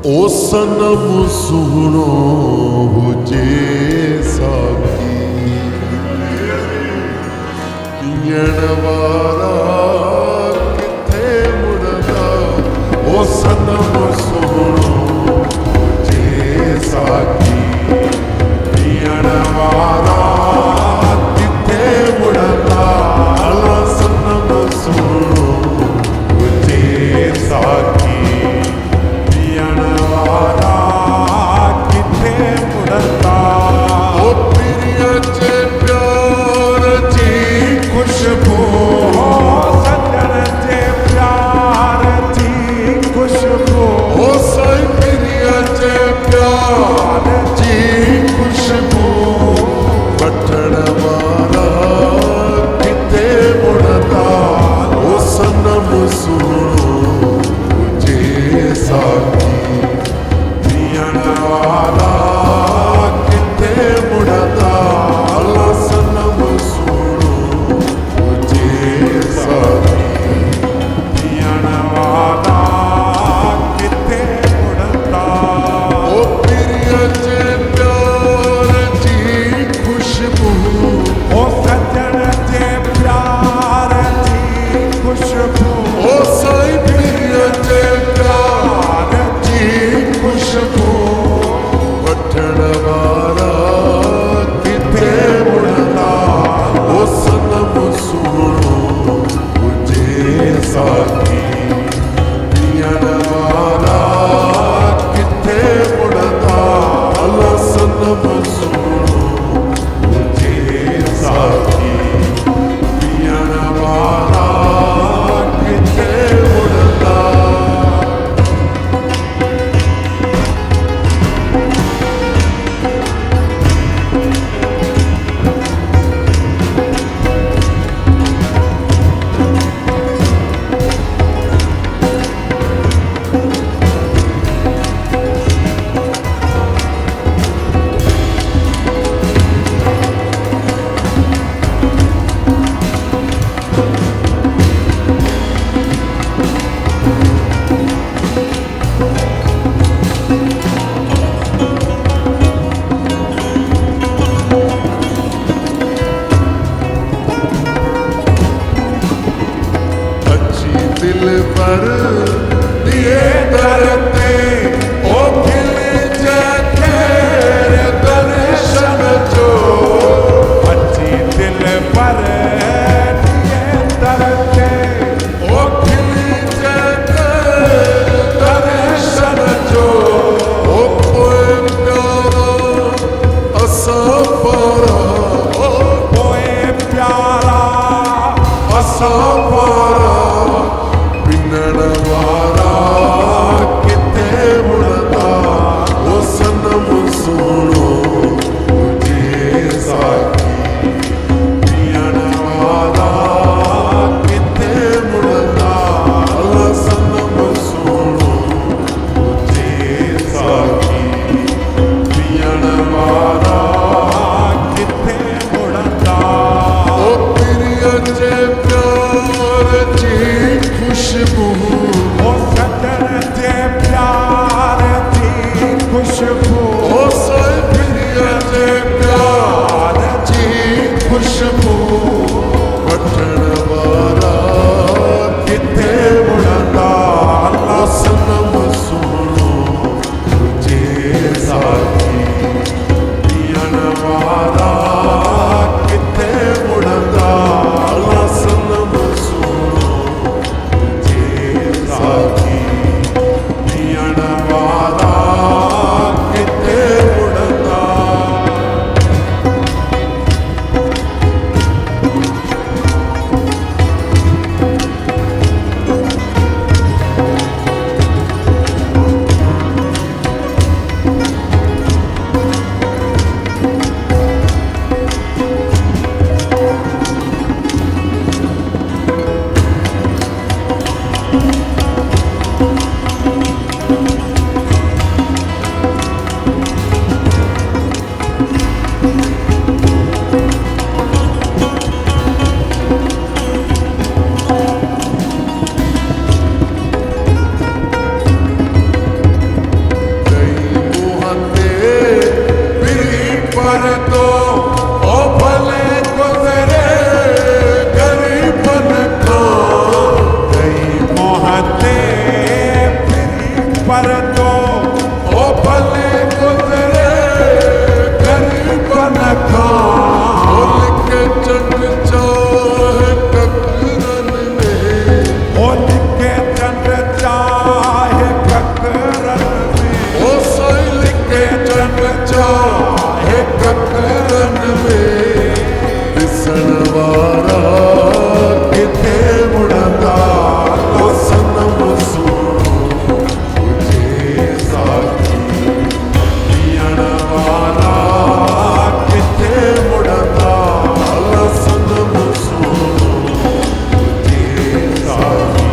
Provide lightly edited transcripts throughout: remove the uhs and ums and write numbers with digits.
ओ सनम सुनो जे साकी पीण वाला किथे मुड़दा। ओ सनम सुनो जे साकी पीण वाला किथे मुड़दा। सनम सुनो जे साकी दिल पर दिए दरते ओ खिल जाते दर्शन जो। अच्छी दिल पर दिए दरते ओ खिल जाते दर्शन जो। ओ कोई प्यारा असा पारा ओ कोई प्यारा असा पारा वाला किथे मुड़ा। दर तो ओ भले गुजरे गरीब न खां लिखे चंद चाहे ककरन में ओ लिखे चंद चाहे ककरन में ओ साई लिखे चंद चाहे ककरन में दिसण वारा किथे मुड़दा तो सनम सुनो तुझे साथी दियण वारा किथे मुड़दा तो सनम सुनो तुझे साथी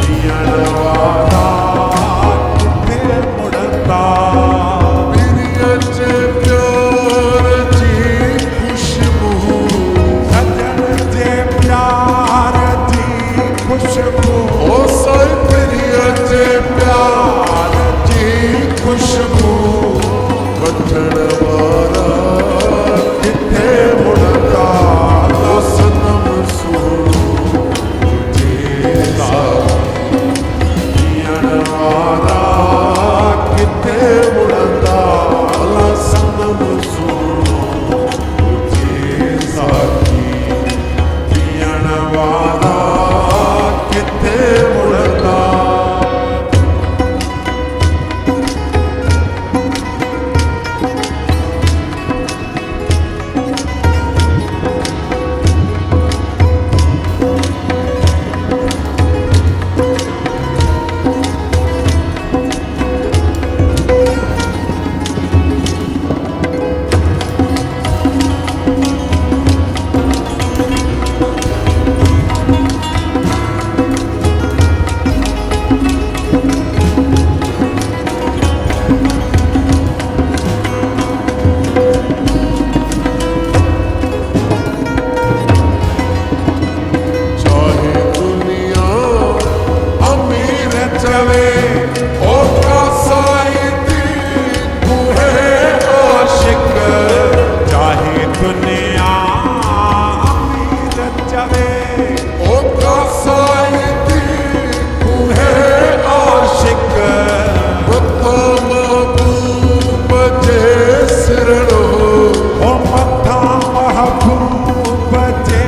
दियण वारा किथे मुड़दा प्रिय चे प्यार जी खुशबू सजन जे प्यार जी खुशबू ओ साई प्रिय चे प्यार जी खुशबू वठण वारा किथे मुड़दा तो सनम सुनो तुझे साथी दियण वारा किथे मुड़दा तो सनम सुनो तुझे साथी दियण वारा किथे मुड़दा चाहे दुनिया अमीर चले ओ कसाई दी है आशिक चाहे दुनिया अमीर चले ओ कसाई दी है आशिक मथा महबूब जे सिरड़ो ओ मथा महबूब जे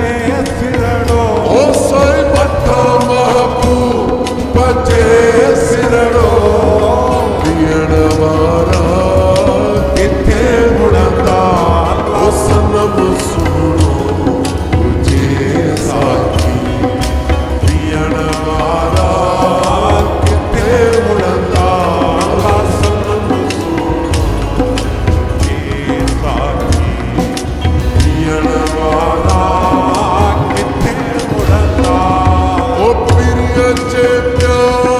सिरड़ो ओ साई मथा महबूब जे सिरड़ो दियण वारा किथे मुड़दा ओ सनम सुनो तुझे साथी दियण वारा किथे मुड़दा तो सनम सुनो जे साथी दियण वारा किथे मुड़दा ओ प्रिय चे प्यार